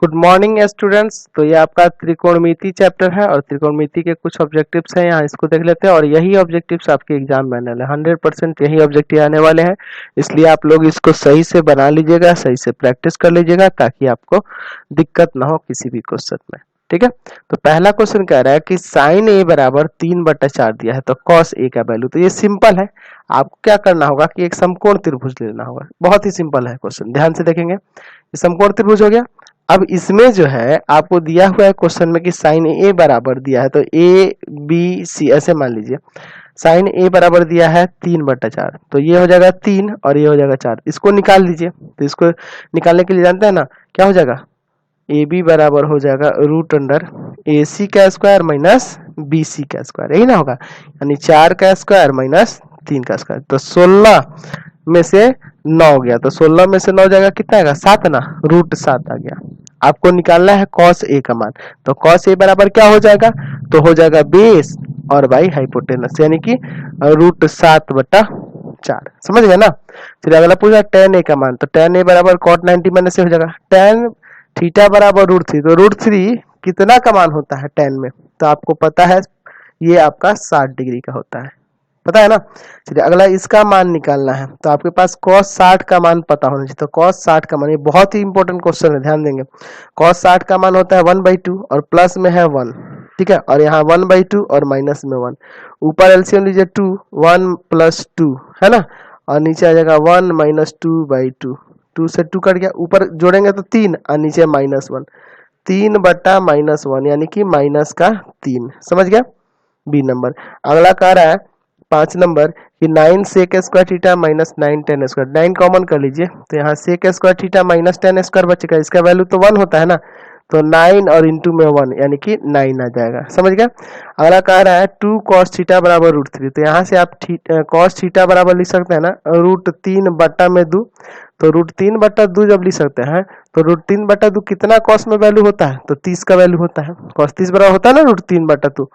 Good morning students. तो ये आपका त्रिकोणमिति चैप्टर है और त्रिकोणमिति के कुछ ऑब्जेक्टिव्स हैं, यहाँ इसको देख लेते हैं। और यही ऑब्जेक्टिव्स आपके एग्जाम में आने वाले 100% यही ऑब्जेक्टिव आने वाले हैं, इसलिए आप लोग इसको सही से बना लीजिएगा, सही से प्रैक्टिस कर लीजिएगा ताकि आपको दिक्कत ना हो किसी भी क्वेश्चन में। ठीक है, तो पहला क्वेश्चन कह रहा है कि साइन ए बराबर 3/4 दिया है तो कॉस ए का वैल्यू। तो ये सिंपल है, आपको क्या करना होगा कि एक समकोण त्रिभुज लेना होगा। बहुत ही सिंपल है क्वेश्चन, ध्यान से देखेंगे। ये समकोण त्रिभुज हो गया। अब इसमें जो है आपको दिया हुआ है क्वेश्चन में कि साइन ए बराबर दिया है, तो ए बी सी ऐसे मान लीजिए। साइन ए बराबर दिया है 3/4, तो ये हो जाएगा 3 और ये हो जाएगा 4। इसको निकाल लीजिए। तो इसको निकालने के लिए जानते हैं ना क्या हो जाएगा, ए बी बराबर हो जाएगा रूट अंडर ए सी का स्क्वायर माइनस बी सी का स्क्वायर, यही ना होगा, यानी 4 का स्क्वायर माइनस 3 का स्क्वायर। तो 16 में से 9 गया, तो 16 में से 9 जाएगा कितना आएगा, 7 ना, √7 आ गया। आपको निकालना है कॉस ए का मान, तो कॉस ए बराबर क्या हो जाएगा, तो हो जाएगा बेस और बाई हाइपोटेनस, यानी कि √7/4। समझ गए ना। फिर अगला पूछा tan ए का मान, तो tan ए बराबर cot 90 माइनस से हो जाएगा। tan थीटा बराबर √3, तो √3 कितना का मान होता है tan में, तो आपको पता है ये आपका 60 डिग्री का होता है, पता है ना। चलिए अगला इसका मान निकालना है, तो आपके पास cos 60 का मान पता होना चाहिए। तो cos 60 का मान, ये बहुत ही इंपॉर्टेंट क्वेश्चन है, ध्यान देंगे। cos 60 का मान होता है 1/2 और प्लस में है 1, ठीक है, और यहाँ 1/2 और माइनस में 1। ऊपर एलसीएम लीजिए 2, 1 + 2 है ना, और नीचे आ जाएगा 1 - 2/2। 2 से 2 कट गया, ऊपर जोड़ेंगे तो 3 और नीचे -1, 3/-1 यानी कि माइनस का 3। समझ गया, बी नंबर। अगला कह रहा है 5 नंबर कि 9 sec square theta minus 9 tan square, 9 common कर लीजिए, तो यहाँ sec square theta minus tan square बचेगा, इसका वैल्यू तो 1 होता है ना, तो 9 और इंटू में 1 यानी कि 9 आ जाएगा। समझ गया। अगला कह रहा है 2 cos थीटा बराबर √3, तो यहाँ से आप cos थीटा बराबर लिख सकते हैं ना √3/2, तो √3/2 जब लिख सकते हैं तो √3/2 कितना cos में वैल्यू होता है, तो 30 का वैल्यू होता है। cos 30 बराबर होता है ना √3/2,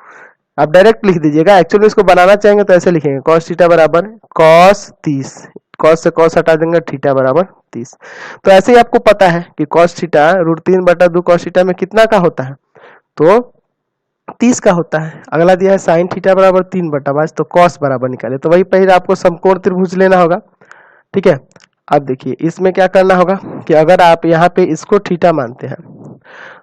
आप डायरेक्ट लिख दीजिएगा। एक्चुअली इसको बनाना चाहेंगे तो ऐसे लिखेंगे cos थीटा बराबर cos 30, cos से cos हटा देंगे, थीटा बराबर 30। तो ऐसे ही आपको पता है कि cos थीटा √3/2 cos थीटा में कितना का होता है, तो 30 का होता है। अगला दिया है sin थीटा बराबर 3/5, तो cos बराबर निकाले, तो वही पहले आपको समकोण त्रिभुज लेना होगा। ठीक है, अब देखिए इसमें क्या करना होगा कि अगर आप यहाँ पे इसको थीटा मानते हैं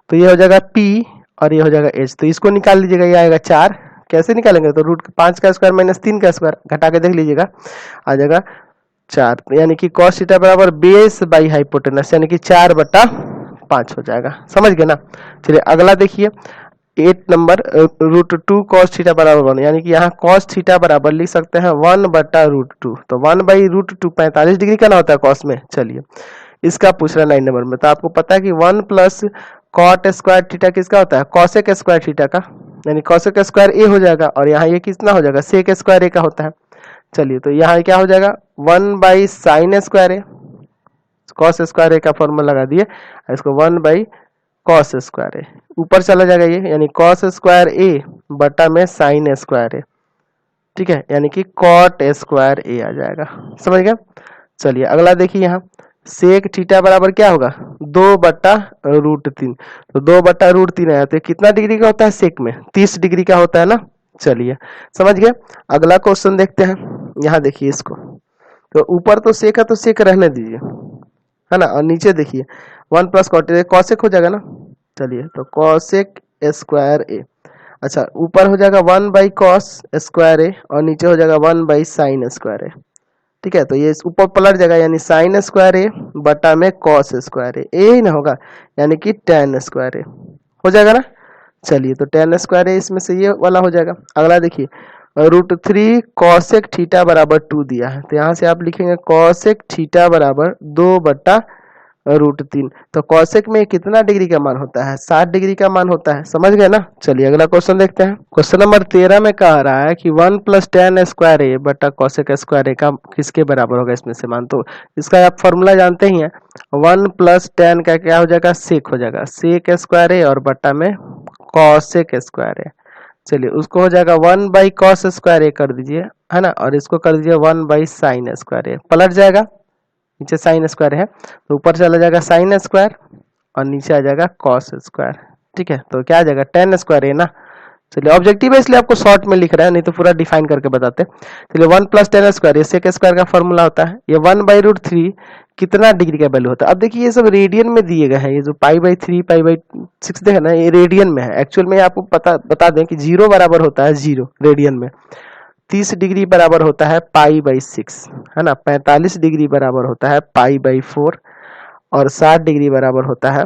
तो ये हो जाएगा P और ये हो जाएगा H, तो इसको निकाल लीजिएगा, ये आएगा 4। कैसे निकालेंगे, तो √5 का स्क्वायर माइनस 3 का स्क्वायर घटा के देख लीजिएगा, आ जाएगा 4, यानी कि cos थीटा बराबर बेस बाई हाइपोटेनस, यानी कि 4/5 हो जाएगा। समझ गए ना। चलिए अगला देखिए 8 नंबर √2 cos थीटा बराबर 1, यानी कि यहाँ cos थीटा बराबर लिख सकते हैं 1/√2, तो 1/√2 45 डिग्री का ना होता है cos में। चलिए इसका पूछ रहा है 9 नंबर में, तो आपको पता है कि 1 + cot स्क्वायर थीटा किसका होता है, cosec स्क्वायर थीटा का, यानी cosec स्क्वायर ए हो जाएगा, और यहाँ ये कितना हो जाएगा, sec स्क्वायर ए का होता है। चलिए तो यहाँ क्या हो जाएगा 1/sin स्क्वायर ए, cos स्क्वायर ए का फॉर्मूला लगा दिए, इसको 1/cos स्क्वायर ए ऊपर चला जाएगा ये, यानी cos स्क्वायर ए बटा में sin स्क्वायर ए, ठीक है, यानी कि cot स्क्वायर ए आ जाएगा। समझ गया। चलिए अगला देखिए यहाँ सेक थीटा बराबर क्या होगा 2/√3, तो 2/√3 आया, तो कितना डिग्री का होता है सेक में, 30 डिग्री का होता है ना। चलिए समझ गए। अगला क्वेश्चन देखते हैं, यहाँ देखिए इसको, तो ऊपर तो सेक है तो सेक रहने दीजिए, है ना, और नीचे देखिए 1 + cosec हो जाएगा ना। चलिए तो cosec स्क्वायर ए, अच्छा ऊपर हो जाएगा 1/cos स्क्वायर ए और नीचे हो जाएगा 1/sin स्क्वायर ए, ठीक है, तो ये ऊपर पलट जाएगा, यानी sin स्क्वायर ए बटा में cos स्क्वायर ए ही ना होगा, यानी कि tan स्क्वायर ए हो जाएगा ना। चलिए तो tan स्क्वायर ए इसमें से ये वाला हो जाएगा। अगला देखिए √3 cosec थीटा बराबर 2 दिया है, तो यहाँ से आप लिखेंगे cosec थीटा बराबर 2/√3, तो cosec में कितना डिग्री का मान होता है, 60 डिग्री का मान होता है। समझ गए ना। चलिए अगला क्वेश्चन देखते हैं। क्वेश्चन नंबर 13 में कह रहा है कि 1 + tan स्क्वायर ए बटा cosec स्क्वायर ए का किसके बराबर होगा इसमें से मान, तो इसका आप फॉर्मूला जानते ही हैं, 1 + tan का क्या हो जाएगा, सेक हो जाएगा, सेक स्क्वायर ए और बटा में cosec स्क्वायर ए। चलिए उसको हो जाएगा 1/cos स्क्वायर ए कर दीजिए, है ना, और इसको कर दीजिए 1/sin स्क्वायर ए, पलट जाएगा, नीचे साइन स्क्वायर है तो ऊपर चला जाएगा साइन स्क्वायर और नीचे आ जाएगा कॉस स्क्वायर। ठीक है, तो क्या आ जाएगा tan स्क्वायर है ना। चलिए ऑब्जेक्टिव है इसलिए आपको शॉर्ट में लिख रहा है, नहीं तो पूरा डिफाइन करके बताते। चलिए 1 plus tan square, sec square का फॉर्मूला होता है ये 1/√3 कितना डिग्री का वैल्यू होता है। अब देखिए ये सब रेडियन में दिए गए हैं, ये जो π/3 π/6 देखा ना, ये रेडियन में है। एक्चुअल में आपको बता दें कि 0 बराबर होता है 0 रेडियन में, 30 डिग्री बराबर होता है π/6 है ना, 45 डिग्री बराबर होता है π/4 और 60 डिग्री बराबर होता है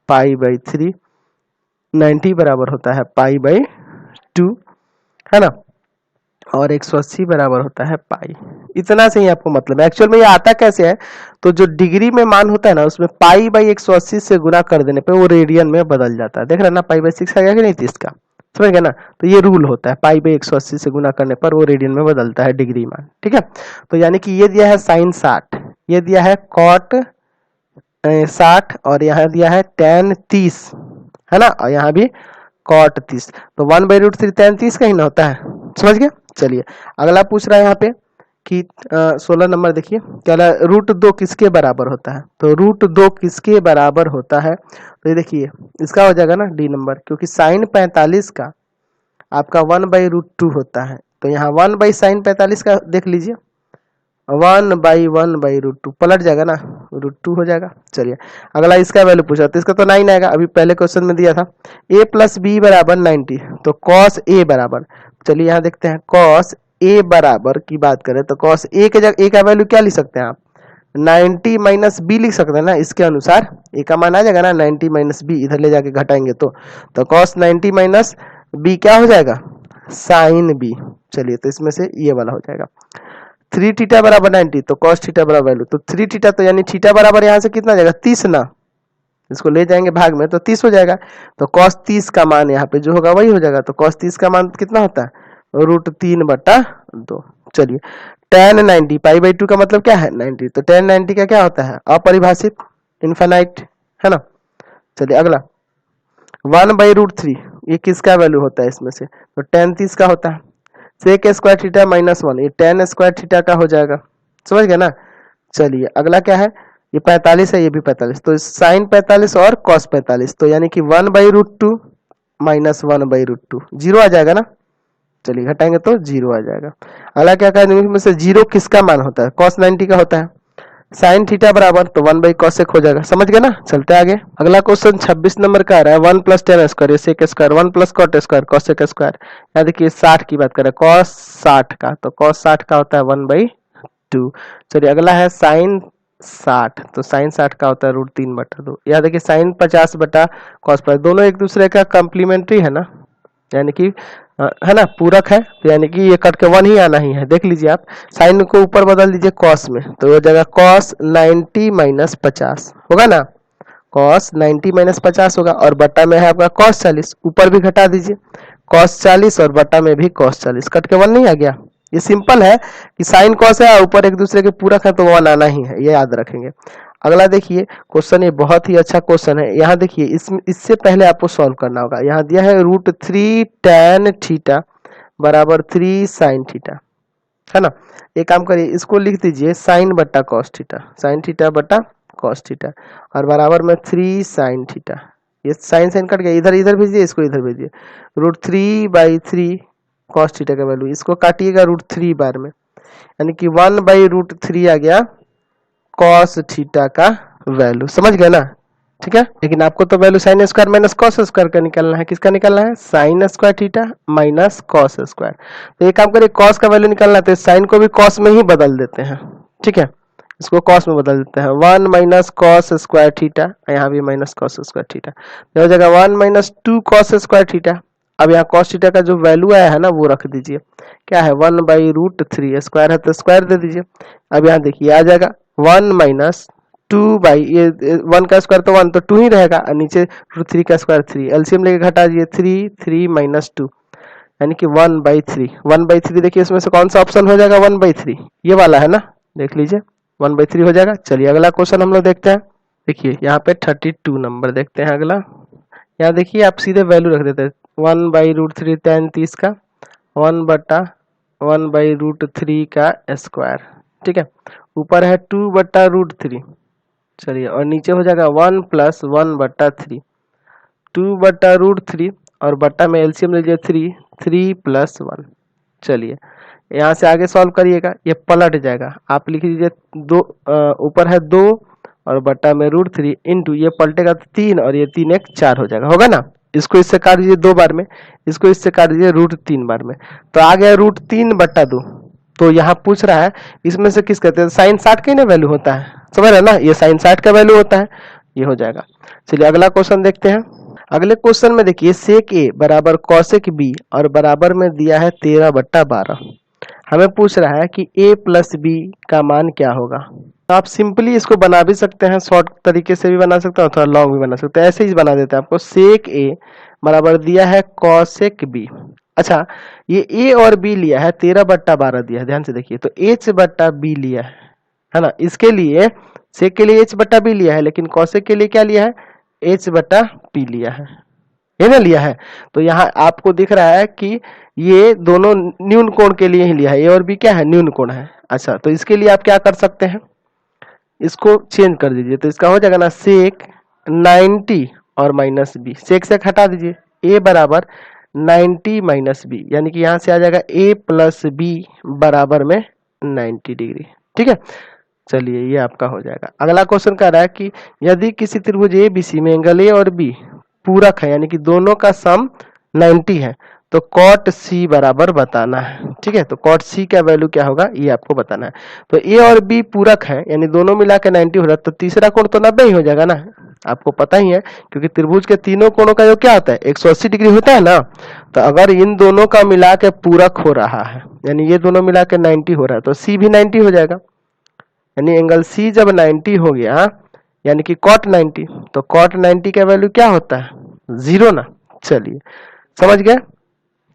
π/3, 90 बराबर होता है π/2 है ना, और 180 बराबर होता है पाई। इतना से ही आपको मतलब है। एक्चुअल में ये आता कैसे है, तो जो डिग्री में मान होता है ना उसमें π/180 से गुना कर देने पे वो रेडियन में बदल जाता है। देख रहे ना π/6 आ गया कि नहीं 30 का, समझ गए ना। तो ये रूल होता है, π/180 से गुना करने पर वो रेडियन में बदलता है डिग्री मान। ठीक है, तो यानी कि ये दिया है sin 60, ये दिया है cot 60 और यहाँ दिया है tan 30 है ना, और यहाँ भी cot 30। तो 1/√3 tan 30 का ही ना होता है, समझ गए। चलिए अगला पूछ रहा है यहाँ पे कि 16 नंबर देखिए क्या √2 किसके बराबर होता है। तो √2 किसके बराबर होता है, तो ये देखिए इसका हो जाएगा ना डी नंबर, क्योंकि sin 45 का आपका 1/√2 होता है। तो यहाँ 1/sin 45 का देख लीजिए, 1/1/√2 पलट जाएगा ना, √2 हो जाएगा। चलिए अगला इसका वैल्यू पूछा, तो इसका तो 9 आएगा, अभी पहले क्वेश्चन में दिया था a + b बराबर 90, तो cos a बराबर, चलिए यहाँ देखते हैं cos a बराबर की बात करें तो cos a के जगह a का वैल्यू क्या लिख सकते हैं आप, 90 - b लिख सकते हैं ना। इसके अनुसार a का मान आ जाएगा ना 90 - b, इधर ले जाके घटाएंगे तो cos 90 - b क्या हो जाएगा, sin b। चलिए तो इसमें से ये वाला हो जाएगा 3 थीटा बराबर 90, तो cos थीटा बराबर वैल्यू, तो 3 थीटा, तो यानी थीटा बराबर यहाँ से कितना जाएगा 30 ना, इसको ले जाएंगे भाग में तो 30 हो जाएगा। तो cos 30 का मान यहाँ पे जो होगा वही हो जाएगा। तो cos 30 का मान कितना होता है, √3/2। चलिए tan 90 π/2 का मतलब क्या है 90, तो tan 90 का क्या होता है अपरिभाषित, इनफाइनाइट है ना। चलिए अगला 1/√3 ये किसका वैल्यू होता है इसमें से, तो tan 30 का होता है। सेक स्क्वायर थीटा -1 ये tan स्क्वायर थीटा का हो जाएगा, समझ गए ना। चलिए अगला क्या है, ये 45 है, ये भी 45, तो sin 45 और cos 45, तो यानी कि 1/√2 - 1/√2 जीरो आ जाएगा ना। चलिए घटाएंगे तो जीरो आ जाएगा। अगला क्या कहें में से जीरो किसका मान होता है, cos 90 का होता है। sin थीटा बराबर तो 1/cosec हो जाएगा, समझ गए ना। चलते आगे, अगला क्वेश्चन 26 नंबर का आ रहा है 1 + tan square sec square 1 + cot square cosec square. यहाँ देखिए 60 की बात करें cos 60 का, तो cos 60 का होता है 1/2। चलिए अगला है sin 60, तो sin 60 का होता है √3/2। यहाँ देखिए sin 50/cos 50 दोनों एक दूसरे का कम्प्लीमेंट्री है ना, यानी कि है ना पूरक है, तो यानी कि ये कट के 1 ही आना ही है। देख लीजिए आप साइन को ऊपर बदल दीजिए cos में, तो वो जगह cos 90 - 50 होगा ना, cos 90 - 50 होगा, और बट्टा में है आपका cos 40, ऊपर भी घटा दीजिए cos 40 और बट्टा में भी cos 40, कट के 1 नहीं आ गया। ये सिंपल है कि साइन cos है ऊपर एक दूसरे के पूरक है तो 1 आना ही है, ये याद रखेंगे। अगला देखिए क्वेश्चन, ये बहुत ही अच्छा क्वेश्चन है। यहाँ देखिए इससे पहले आपको सॉल्व करना होगा। यहाँ दिया है √3 tan थीटा बराबर 3 sin थीटा है ना। एक काम करिए इसको लिख दीजिए sin बट्टा cos थीटा, sin थीटा बट्टा cos थीटा, और बराबर में 3 sin थीटा। ये sin कट गया, इधर इधर भेजिए, इसको इधर भेजिए, √3/3 cos थीटा का वैल्यू, इसको काटिएगा √3 बार में, यानी कि 1/√3 आ गया cos थीटा का वैल्यू, समझ गए ना। ठीक है, लेकिन आपको तो value sin square minus cos square का निकालना है। किसका निकालना है, sin square theta minus cos square. तो एक काम करिए cos का वैल्यू निकालना है तो sin को भी cos में ही बदल देते हैं। ठीक है, इसको cos में बदल देते हैं, 1 - cos स्क्वायर थीटा, यहाँ भी माइनस cos स्क्वायर थीटा, हो जाएगा 1 - 2 cos स्क्वायर थीटा। अब यहाँ cos थीटा का जो वैल्यू आया है ना वो रख दीजिए, क्या है 1/√3, स्क्वायर है तो स्क्वायर दे दीजिए। अब यहाँ देखिए आ जाएगा 1 - 2 ये 1 का स्क्वायर तो 1 तो 2 ही रहेगा, और नीचे √3 का स्क्वायर 3, एलसीएम लेके घटा दीजिए 3 - 2 यानी कि 1/3। 1/3 देखिए इसमें से कौन सा ऑप्शन हो जाएगा 1/3, ये वाला है ना, देख लीजिए 1/3 हो जाएगा। चलिए अगला क्वेश्चन हम लोग देखते हैं। देखिए यहाँ पे 32 नंबर देखते हैं अगला। यहाँ देखिए आप सीधे वैल्यू रख देते हैं 1/√3 tan 30 का 1/1/√3 का स्क्वायर। ठीक है, ऊपर है 2/√3, चलिए, और नीचे हो जाएगा 1 + 1/3, 2/√3 और बट्टा में एलसीएम लीजिए 3, 3 + 1। चलिए यहाँ से आगे सॉल्व करिएगा, ये पलट जाएगा, आप लिख लीजिए दो, ऊपर है 2 और बट्टा में √3 इंटू, ये पलटेगा तो 3 और ये 3 1 4 हो जाएगा, होगा ना। इसको इससे काट दीजिए 2 बार में, इसको इससे काट दीजिए √3 बार में, तो आ गया √3/2। तो यहाँ पूछ रहा है इसमें से किस कहते हैं, साइन 60 का ही ना वैल्यू होता है, समझ रहे ना, ये साइन 60 का वैल्यू होता है, ये हो जाएगा। चलिए अगला क्वेश्चन देखते हैं। अगले क्वेश्चन में देखिए सेक ए बराबर कॉसेक बी और बराबर में दिया है 13/12। हमें पूछ रहा है कि a + b का मान क्या होगा। तो आप सिंपली इसको बना भी सकते हैं, शॉर्ट तरीके से भी बना सकते हैं और थोड़ा लॉन्ग भी बना सकते हैं। ऐसे ही बना देते हैं आपको, सेक a बराबर दिया है कॉसेक b। अच्छा, ये a और b लिया है, 13/12 दिया है, ध्यान से देखिए, तो h/b लिया है ना। इसके लिए सेक के लिए h/b लिया है, लेकिन कॉसेक के लिए क्या लिया है, h/p लिया है, ये ना लिया है। तो यहाँ आपको दिख रहा है कि ये दोनों न्यून कोण के लिए ही लिया है, ए और बी क्या है, न्यून कोण है। अच्छा, तो इसके लिए आप क्या कर सकते हैं, इसको चेंज कर दीजिए, तो इसका हो जाएगा ना सेक 90 और माइनस बी, सेक से हटा दीजिए, ए बराबर 90 माइनस बी, यानी कि यहाँ से आ जाएगा a + b बराबर में 90 डिग्री, ठीक है। चलिए ये आपका हो जाएगा। अगला क्वेश्चन कह रहा है कि यदि किसी त्रिभुज ABC में एंगल ए और बी पूरक है, यानी कि दोनों का सम 90 है, तो कॉट सी बराबर बताना है, ठीक है। तो कॉट सी का वैल्यू क्या होगा ये आपको बताना है। तो ए और बी पूरक है, यानी दोनों मिला के 90 हो रहा है, तो तीसरा कोण तो 90 ही हो जाएगा ना, आपको पता ही है, क्योंकि त्रिभुज के तीनों कोणों का जो क्या होता है 180 डिग्री होता है ना। तो अगर इन दोनों का मिला के पूरक हो रहा है, यानी ये दोनों मिला के 90 हो रहा है, तो सी भी 90 हो जाएगा, यानी एंगल सी जब 90 हो गया, यानी कि कॉट 90, तो कॉट 90 का वैल्यू क्या होता है, 0 ना। चलिए समझ गए।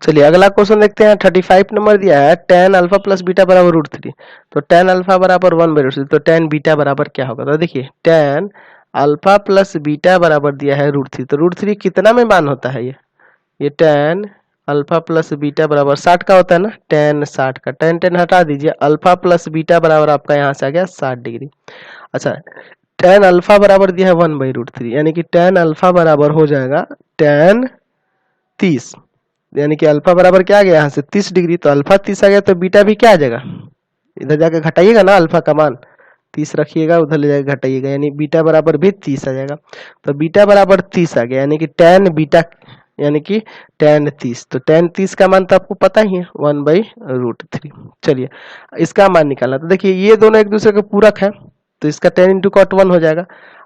चलिए अगला क्वेश्चन देखते हैं। 35 नंबर दिया है tan अल्फा प्लस बीटा बराबर √3, तो tan अल्फा बराबर 1/√3, तो tan बीटा बराबर क्या होगा। तो देखिए tan अल्फा प्लस बीटा बराबर दिया है √3, तो √3 कितना में मान होता है, ये tan अल्फा प्लस बीटा बराबर 60 का होता है ना, tan 60 का, tan हटा दीजिए, अल्फा प्लस बीटा बराबर आपका यहाँ से आ गया 60 डिग्री। अच्छा, tan अल्फा बराबर दिया है 1/√3, यानी कि tan अल्फा बराबर हो जाएगा tan 30, यानी कि अल्फा बराबर क्या आ गया यहाँ से 30 डिग्री, तो अल्फा 30 आ गया, तो बीटा भी क्या आ जाएगा, इधर जाके घटाइएगा ना, अल्फा का मान 30 रखिएगा, उधर ले जाके घटाइएगा, यानी बीटा बराबर भी 30 आ जाएगा। तो बीटा बराबर 30 आ गया, यानी कि tan बीटा यानी कि tan 30, तो tan 30 का मान तो आपको पता ही है 1/√3। चलिए इसका मान निकालना, तो देखिए ये दोनों एक दूसरे के पूरक है, तो इसका tan × cot 1 हो जाएगा।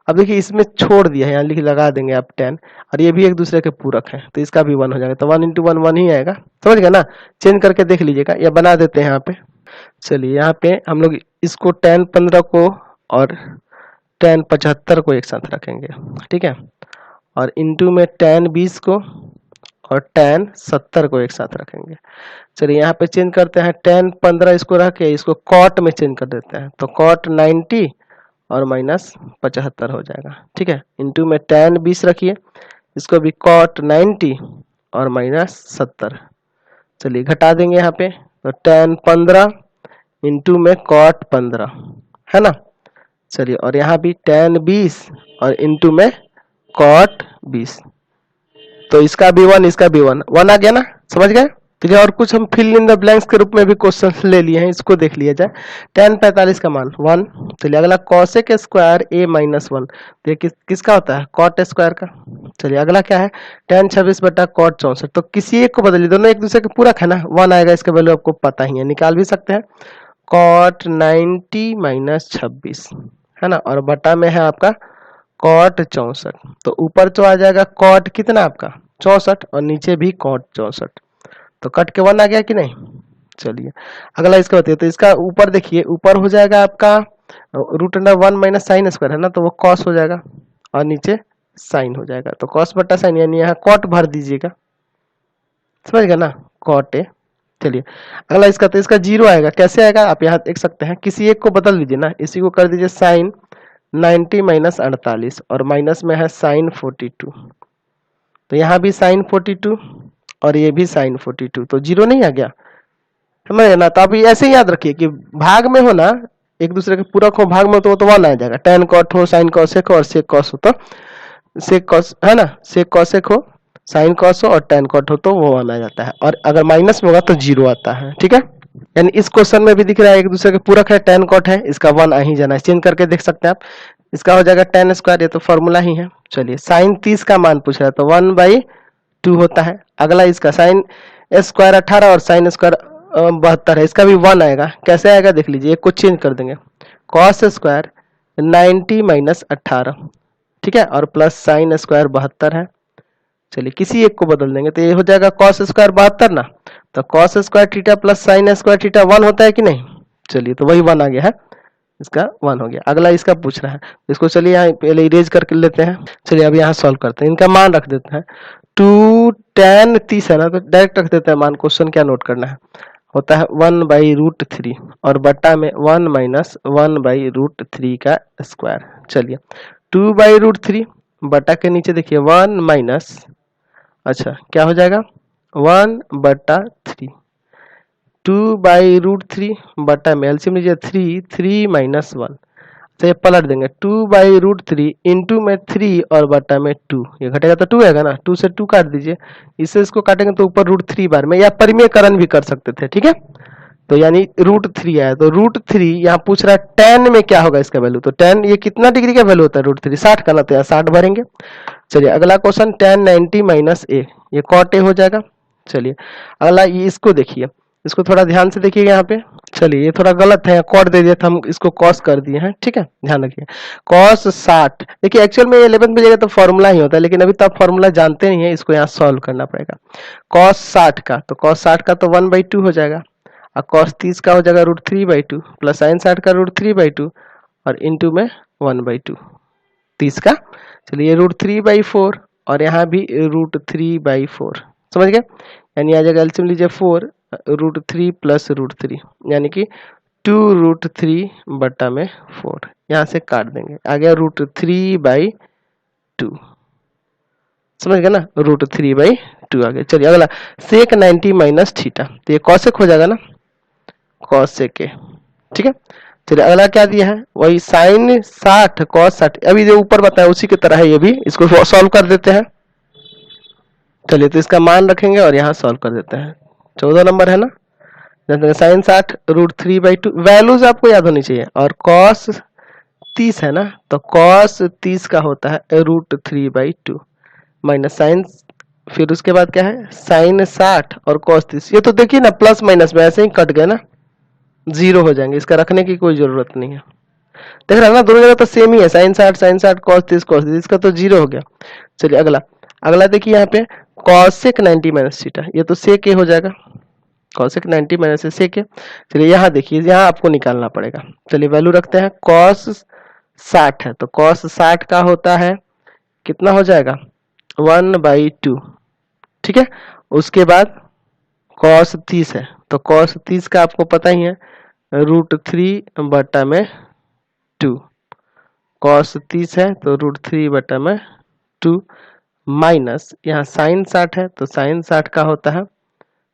अब देखिए इसमें छोड़ दिया है, यहाँ लिख लगा देंगे आप tan, और ये भी एक दूसरे के पूरक है, तो इसका भी 1 हो जाएगा, तो 1 × 1 1 ही आएगा, समझ गए ना। चेंज करके देख लीजिएगा, या बना देते हैं यहाँ पे। चलिए यहाँ पे हम लोग इसको tan 15 को और tan 75 को एक साथ रखेंगे, ठीक है, और इंटू में tan 20 को और tan 70 को एक साथ रखेंगे। चलिए यहाँ पे चेंज करते हैं, tan 15 इसको रख के इसको cot में चेंज कर देते हैं, तो cot 90 और माइनस 75 हो जाएगा, ठीक है। इंटू में tan 20 रखिए, इसको भी cot 90 और माइनस 70। चलिए घटा देंगे यहाँ पे, तो tan 15 इंटू में cot 15 है ना। चलिए और यहाँ भी tan 20 और इंटू में cot 20, तो इसका भी 1 इसका भी 1 1 आ गया ना, समझ गए। तो और कुछ हम फिल इन द ब्लैंक्स के रूप में भी क्वेश्चन ले लिए हैं, इसको देख लिया जाए। tan 45 का मान 1। चलिए अगला cosec स्क्वायर a - 1, तो ये किसका होता है, cot स्क्वायर का। चलिए अगला क्या है, tan 26 बटा cot 64, तो किसी एक को बदलिए, दोनों एक दूसरे के पूरक है ना, 1 आएगा, इसका वैल्यू आपको पता ही है, निकाल भी सकते हैं, cot 90 - 26 है ना, और बटा में है आपका cot 64, तो ऊपर तो आ जाएगा cot कितना आपका 64 और नीचे भी cot 64, तो कट के 1 आ गया कि नहीं। चलिए अगला इसका बताइए, तो इसका ऊपर देखिए, ऊपर हो जाएगा आपका √1 - साइन स्क्वायर है ना, तो वो cos हो जाएगा और नीचे साइन हो जाएगा, तो cos बटा साइन, यानी यहाँ cot भर दीजिएगा, समझ गए ना, cot है। चलिए अगला इसका, तो इसका 0 आएगा, कैसे आएगा आप यहाँ देख सकते हैं, किसी एक को बदल दीजिए ना, इसी को कर दीजिए साइन 90 - 48 और माइनस में है साइन 42, तो यहाँ भी साइन 42 और ये भी साइन 42, तो 0 नहीं आ गया, समझ ना। तो आप ऐसे ही याद रखिए कि भाग में हो ना, एक दूसरे के पूरक हो भाग में तो वो तो 1 आ जाएगा। tan cot हो, sin cosec हो और sec cos हो तो sec cos है ना, sec cosec हो, sin cos हो और tan cot हो तो वो 1 आ जाता है, और अगर माइनस में होगा तो 0 आता है। ठीक है, यानी इस क्वेश्चन में भी दिख रहा है एक दूसरे के पूरक है, tan cot है, इसका 1 आ ही जाना है। चेंज करके देख सकते हैं आप, इसका हो जाएगा tan स्क्वायर, ये तो फॉर्मूला ही है। चलिए sin 30 का मान पूछ रहा है तो 1/2 होता है। अगला इसका sin स्क्वायर 18 और sin स्क्वायर 72 है, इसका भी 1 आएगा। कैसे आएगा देख लीजिए, एक को चेंज कर देंगे, cos स्क्वायर 90 माइनस 18, ठीक है, और प्लस sin स्क्वायर 72 है। चलिए किसी एक को बदल देंगे तो ये हो जाएगा cos स्क्वायर 72 ना, तो cos square theta plus sin square theta 1 होता है कि नहीं। चलिए तो वही 1 आ गया है, इसका 1 हो गया। अगला इसका पूछ रहा है, इसको चलिए यहाँ पहले इरेज करके लेते हैं। चलिए अब यहाँ सॉल्व करते हैं, इनका मान रख देते हैं। 2 tan 30 है ना, तो डायरेक्ट रख देते हैं मान। क्वेश्चन क्या नोट करना है, होता है 1/√3 और बट्टा में 1 माइनस 1/√3 का स्क्वायर। चलिए 2/√3 बट्टा के नीचे देखिए 1 माइनस, अच्छा क्या हो जाएगा 1/3, 2/√3 बटा में एलसीएम लीजिए 3 माइनस 1, तो ये पलट देंगे 2/√3 इंटू में 3 और बटा में 2, ये घटेगा तो 2 आएगा ना, 2 से 2 काट दीजिए, इससे इसको काटेंगे तो ऊपर √3 बार में, या परिमेयकरण भी कर सकते थे। ठीक है, तो यानी √3 आया, तो √3 यहाँ पूछ रहा है tan में क्या होगा इसका वैल्यू, तो tan ये कितना डिग्री का वैल्यू होता है √3, 60 का ना, तो यहाँ 60 भरेंगे। चलिए अगला क्वेश्चन tan 90 माइनस a, ये cot a हो जाएगा। चलिए अगला ये इसको देखिए, इसको थोड़ा ध्यान से देखिएगा यहाँ पे। चलिए ये थोड़ा गलत है, कॉट दे दिया था, हम इसको कॉस कर दिए हैं। ठीक है, ध्यान रखिए कॉस 60, देखिए एक्चुअल में 11th में जाएगा तो फॉर्मूला ही होता है, लेकिन अभी तो आप फॉर्मूला जानते नहीं है, इसको यहाँ सॉल्व करना पड़ेगा। कॉस 60 का, तो कॉस 60 का तो 1/2 हो जाएगा, और कॉस 30 का हो जाएगा √3/2 प्लस साइन 60 का √3/2 और इंटू में 1/2 30 का। चलिए √3/4 और यहाँ भी √3/4, समझ गए, यानी आ जाएगा एलसीएम लीजिए 4 √3 प्लस √3, यानी कि 2√3 बटा में 4, यहाँ से काट देंगे, आ गया √3/2, समझ गए ना, √3/2 आ गया। चलिए अगला सेक 90 माइनस थीटा, तो ये कॉसेक हो जाएगा ना, कॉसेक है। ठीक है, चलिए अगला क्या दिया है, वही साइन 60 कॉस 60, अभी जो ऊपर बताया उसी की तरह है ये भी, इसको सॉल्व कर देते हैं। चलिए तो इसका मान रखेंगे और यहाँ सॉल्व कर देते हैं। 14 नंबर है ना, साइन 60 √3/2, वैल्यूज आपको याद होनी चाहिए, और कॉस 30 है ना, तो कॉस 30 का होता है √3/2 माइनस साइन, फिर उसके बाद क्या है साइन 60 और कॉस 30, ये तो देखिए ना प्लस माइनस में ऐसे ही कट गए ना, 0 हो जाएंगे, इसका रखने की कोई जरूरत नहीं है। देख रहा है ना, दोनों जगह तो सेम ही है, साइन 60 कॉस 30 इसका तो 0 हो गया। चलिए अगला देखिए यहाँ पे कॉसेक 90 माइनस थीटा, ये तो सेक ए हो जाएगा, कॉसेक 90 माइनस सेक ए। चलिए यहाँ देखिए, यहाँ आपको निकालना पड़ेगा। चलिए वैल्यू रखते हैं, कॉस 60 है तो कॉस 60 का होता है कितना हो जाएगा 1/2, ठीक है। उसके बाद कॉस 30 है तो कॉस 30 का आपको पता ही है √3 बटा में 2, कॉस 30 है तो √3 बटा में 2 माइनस यहाँ साइन 60 है तो साइन 60 का होता है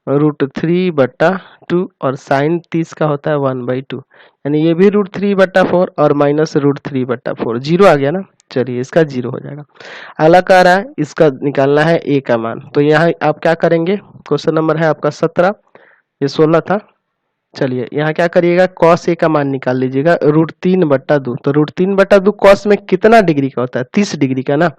√3 बटा 2 और साइन 30 का होता है 1/2, यानी ये भी √3 बटा 4 और माइनस √3 बटा 4, 0 आ गया ना। चलिए इसका 0 हो जाएगा। अगला कह रहा है इसका निकालना है a का मान, तो यहाँ आप क्या करेंगे, क्वेश्चन नंबर है आपका 17, ये 16 था। चलिए यहाँ क्या करिएगा, cos a का मान निकाल लीजिएगा √3 बटा 2, तो √3 बटा 2 cos में कितना डिग्री का होता है 30 डिग्री का ना,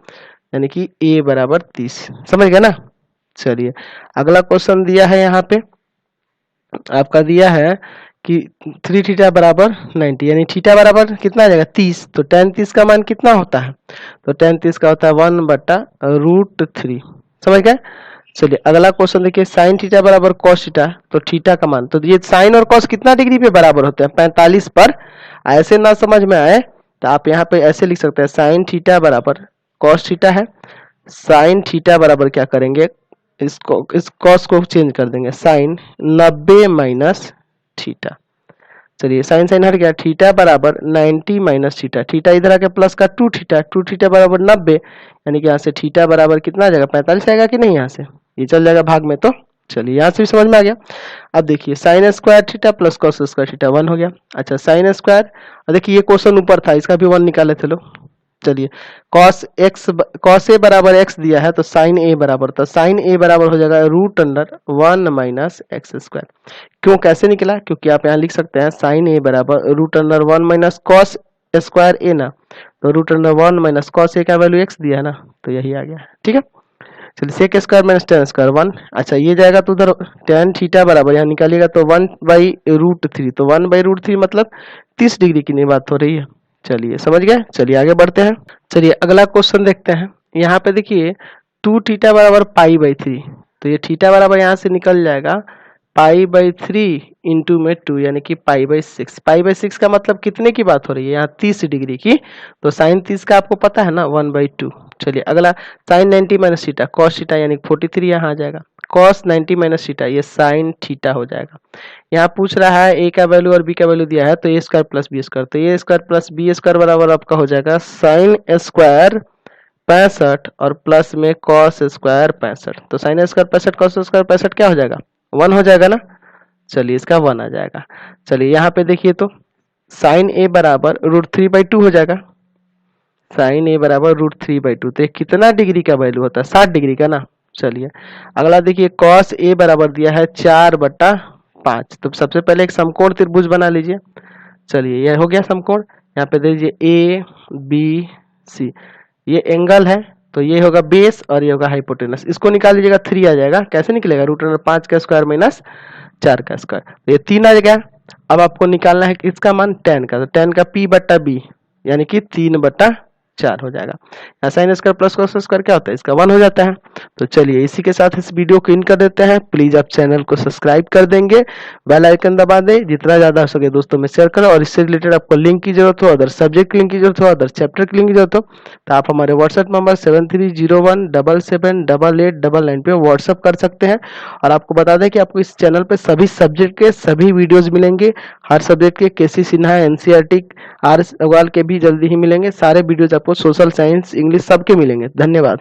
यानी कि a बराबर 30, समझ गए ना। चलिए अगला क्वेश्चन दिया है यहाँ पे आपका दिया है कि 3 थीटा बराबर 90, यानी थीटा बराबर कितना आ जाएगा 30, तो tan 30 का मान कितना होता है, तो tan 30 का होता है 1 बटा √3, समझ गए। चलिए अगला क्वेश्चन देखिए, साइन थीटा बराबर कॉस थीटा, तो थीटा का मान, तो ये साइन और कॉस कितना डिग्री पे बराबर होते हैं 45 पर। ऐसे ना समझ में आए तो आप यहाँ पे ऐसे लिख सकते हैं, साइन थीटा बराबर कॉस थीटा है, साइन थीटा बराबर क्या करेंगे, इसको इस कॉस को चेंज कर देंगे, साइन 90 माइनस थीटा। चलिए साइन साइन हट गया, थीटा बराबर 90 माइनस थीटा, थीटा इधर आके प्लस का 2 थीटा बराबर 90, यानी कि यहाँ से थीटा बराबर कितना आ जाएगा 45 आएगा कि नहीं, यहाँ से ये चल जाएगा भाग में तो चलिए यहाँ से भी समझ में आ गया। अब देखिए sine square theta plus cos square theta 1 हो गया। अच्छा साइन स्क्वायर, और देखिए ये क्वेश्चन ऊपर था, इसका भी 1 निकाले थे लोग। चलिए कॉस ए बराबर एक्स दिया है, तो साइन ए बराबर, तो साइन ए बराबर हो जाएगा root under 1 minus x square. क्यों, कैसे निकला, क्योंकि आप यहाँ लिख सकते हैं साइन ए बराबर root under 1 minus cos square A ना, तो root under 1 minus cos A का वैल्यू एक्स दिया है ना, तो यही आ गया। ठीक है, चलिए sec square minus tan square 1। अच्छा ये जाएगा तो उधर टेन थीटा बराबर यहाँ निकालिएगा तो 1/√3, तो 1/√3 मतलब 30 डिग्री की नहीं बात हो रही है। चलिए समझ गए, चलिए आगे बढ़ते हैं। चलिए अगला क्वेश्चन देखते हैं। यहाँ पे देखिए 2 थीटा बराबर पाई/3, तो ये थीटा बराबर यहाँ से निकल जाएगा पाई/3 इंटू में 2 यानी कि पाई/6। पाई/6 का मतलब कितने की बात हो रही है यहाँ, 30 डिग्री की, तो साइन 30 का आपको पता है ना 1/2। चलिए अगला sine 90 minus theta cos theta यानी 43 यहाँ आ जाएगा, कॉस 90 माइनस थीटा ये साइन थीटा हो जाएगा। यहाँ पूछ रहा है ए का वैल्यू और बी का वैल्यू दिया है, तो ए स्क्वायर प्लस बी स्क्वायर, तो ए स्क्वायर प्लस बी स्क्वायर बराबर आपका हो जाएगा साइन स्क्वायर 65 और प्लस में कॉस स्क्वायर 65, तो साइन स्क्वायर 65 कॉस स्क्वायर 65 क्या हो जाएगा 1 हो जाएगा ना। चलिए इसका 1 आ जाएगा। चलिए यहाँ पे देखिए तो साइन ए बराबर √3/2 हो जाएगा, साइन ए बराबर √3/2, तो कितना डिग्री का वैल्यू होता है 60 डिग्री का ना। चलिए अगला देखिए कॉस ए बराबर दिया है 4/5, तो सबसे पहले एक समकोण त्रिभुज बना लीजिए। चलिए यह हो गया समकोण, यहाँ पे दीजिए ए बी सी, ये एंगल है, तो ये होगा बेस और ये होगा हाइपोटेनस, इसको निकाल लीजिएगा 3 आ जाएगा। कैसे निकलेगा, √5 का स्क्वायर माइनस 4 का स्क्वायर, तो ये 3 आ गया। अब आपको निकालना है इसका मान tan का, तो tan का p/b यानी कि 3/4 हो जाएगा। यहाँ sine square plus cos square क्या होता है, इसका 1 हो जाता है। तो चलिए इसी के साथ इस वीडियो को इन कर देते हैं। प्लीज आप चैनल को सब्सक्राइब कर देंगे, बेल आइकन दबा दें, जितना ज्यादा हो सके दोस्तों में शेयर करें, और इससे रिलेटेड आपको लिंक की जरूरत हो, अदर सब्जेक्ट की लिंक की जरूरत हो, अदर चैप्टर की लिंक की जरूरत हो, तो आप हमारे व्हाट्सएप नंबर 7301778899 पे व्हाट्सएप कर सकते हैं। और आपको बता दें कि आपको इस चैनल पे सभी सब्जेक्ट के सभी वीडियोज मिलेंगे, हर सब्जेक्ट के केसी सिन्हा एनसीईआरटी आर अग्रवाल के भी जल्दी ही मिलेंगे। सारे वीडियोज आपको सोशल साइंस इंग्लिश सबके मिलेंगे। धन्यवाद।